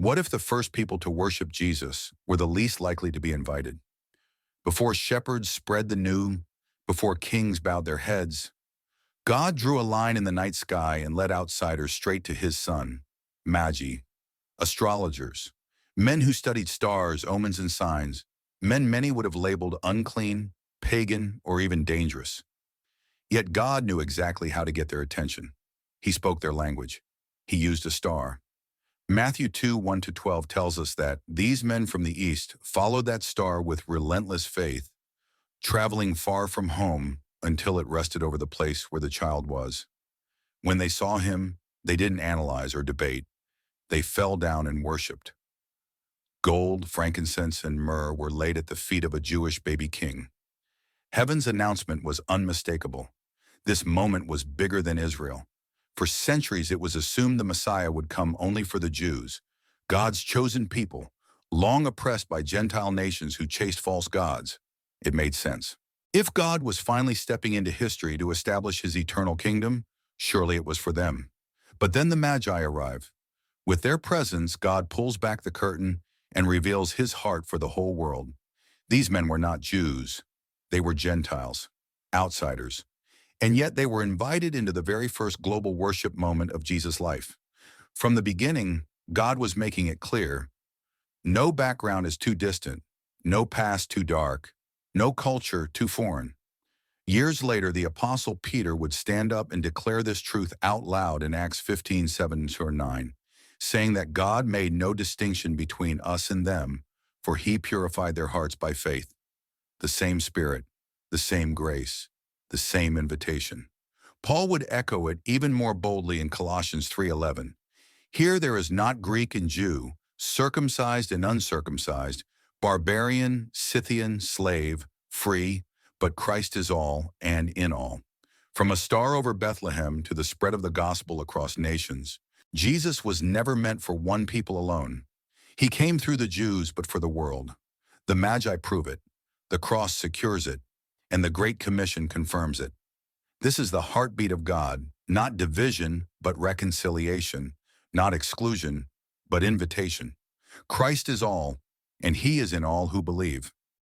What if the first people to worship Jesus were the least likely to be invited? Before shepherds spread the news, before kings bowed their heads, God drew a line in the night sky and led outsiders straight to his son, Magi, astrologers, men who studied stars, omens, and signs, men many would have labeled unclean, pagan, or even dangerous. Yet God knew exactly how to get their attention. He spoke their language. He used a star. Matthew 2:1-12 tells us that these men from the east followed that star with relentless faith, traveling far from home until it rested over the place where the child was. When they saw him, they didn't analyze or debate. They fell down and worshiped. Gold, frankincense, and myrrh were laid at the feet of a Jewish baby king. Heaven's announcement was unmistakable. This moment was bigger than Israel. For centuries, it was assumed the Messiah would come only for the Jews, God's chosen people, long oppressed by Gentile nations who chased false gods. It made sense. If God was finally stepping into history to establish his eternal kingdom, surely it was for them. But then the Magi arrive. With their presence, God pulls back the curtain and reveals his heart for the whole world. These men were not Jews. They were Gentiles, outsiders. And yet they were invited into the very first global worship moment of Jesus' life. From the beginning, God was making it clear, no background is too distant, no past too dark, no culture too foreign. Years later, the Apostle Peter would stand up and declare this truth out loud in Acts 15:7-9, saying that God made no distinction between us and them, for he purified their hearts by faith. The same Spirit, the same grace, the same invitation. Paul would echo it even more boldly in Colossians 3:11. Here there is not Greek and Jew, circumcised and uncircumcised, barbarian, Scythian, slave, free, but Christ is all and in all. From a star over Bethlehem to the spread of the gospel across nations, Jesus was never meant for one people alone. He came through the Jews, but for the world. The Magi prove it. The cross secures it, and the Great Commission confirms it. This is the heartbeat of God, not division, but reconciliation, not exclusion, but invitation. Christ is all, and he is in all who believe.